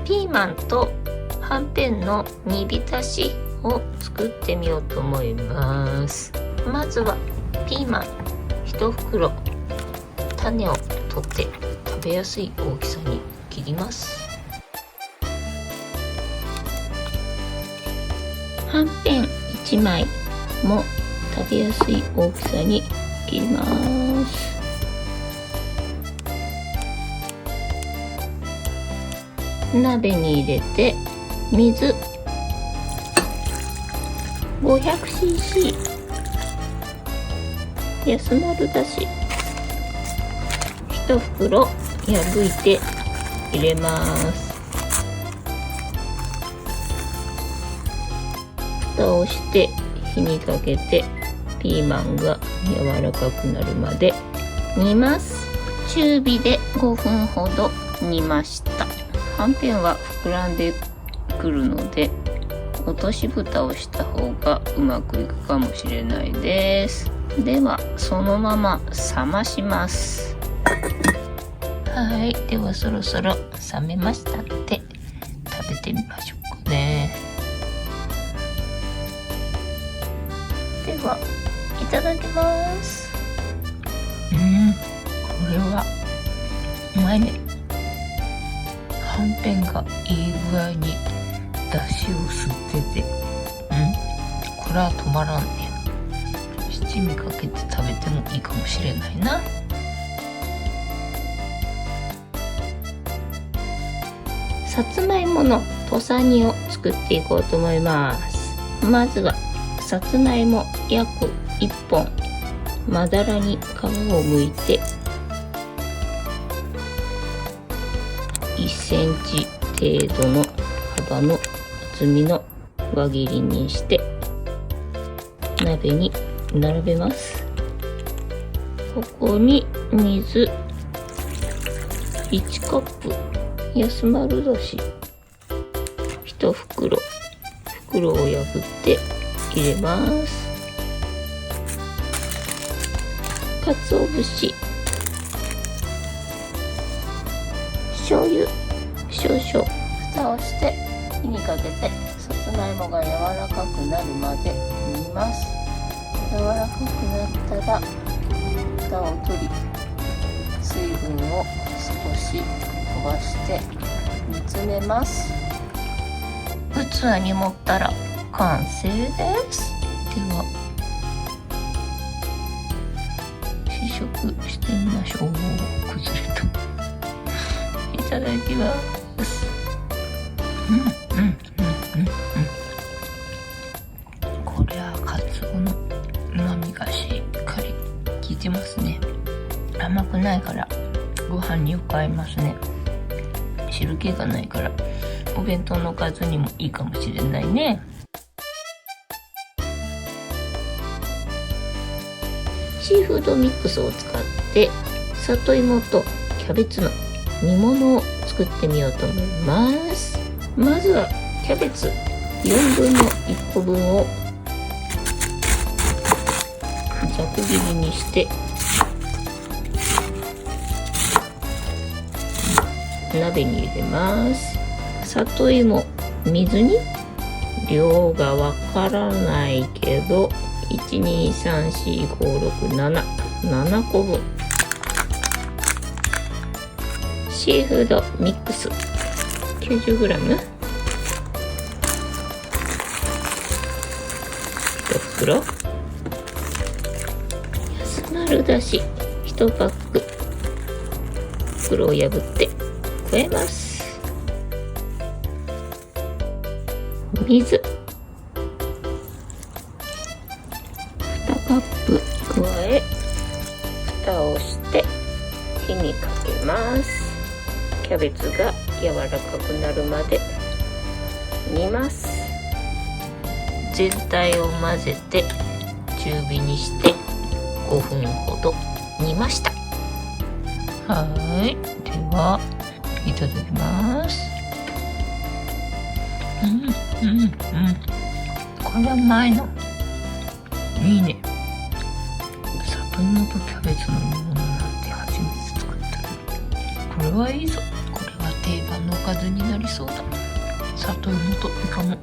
ピーマンとはんぺんの煮浸しを作ってみようと思います。まずはピーマン1袋、種を取って食べやすい大きさに切ります。はんぺん1枚も食べやすい大きさに切ります。鍋に入れて水 500cc、 安丸だし1袋破いて入れます。蓋をして火にかけてピーマンが柔らかくなるまで煮ます。中火で5分ほど煮ました。はんぺんは膨らんでくるので落とし蓋をした方がうまくいくかもしれないです。ではそのまま冷まします。はい、ではそろそろ冷めましたので食べてみましょうかね。ではいただきます。これはうまいね。はんぺんがいい具合に出汁を吸ってて、これは止まらんね。七味かけて食べてもいいかもしれないな。さつまいもの土佐煮を作っていこうと思います。まずはさつまいも約1本、まだらに皮をむいて1センチ程度の幅の厚みの輪切りにして鍋に並べます。ここに水1カップ、安丸だし1袋、袋を破って入れます。かつお節、醤油少々、蓋をして火にかけてさつまいもが柔らかくなるまで煮ます。柔らかくなったら蓋を取り、水分を少し飛ばして煮詰めます。器に盛ったら完成です。では試食してみましょう。崩れた。いただきます。これはカツオの旨味がしっかり効いてますね。甘くないからご飯によく合いますね。汁気がないからお弁当のおかずにもいいかもしれないね。シーフードミックスを使って里芋とキャベツの煮物を作ってみようと思います。まずはキャベツ4分の1個分をざく切りにして鍋に入れます。里芋、水に量がわからないけど 1,2,3,4,5,6,7 個分。シーフードミックス 90g、 1袋、安丸だし1パック、袋を破って加えます。水2カップ加え、蓋をして火にかけます。キャベツが柔らかくなるまで煮ます。全体を混ぜて中火にして5分ほど煮ました。はい、ではいただきます。これはうまいの。いいね。里芋とキャベツの煮物なんて初めて作った。これはいいぞ。これは定番のおかかずになりそうだ。サトイモとイカも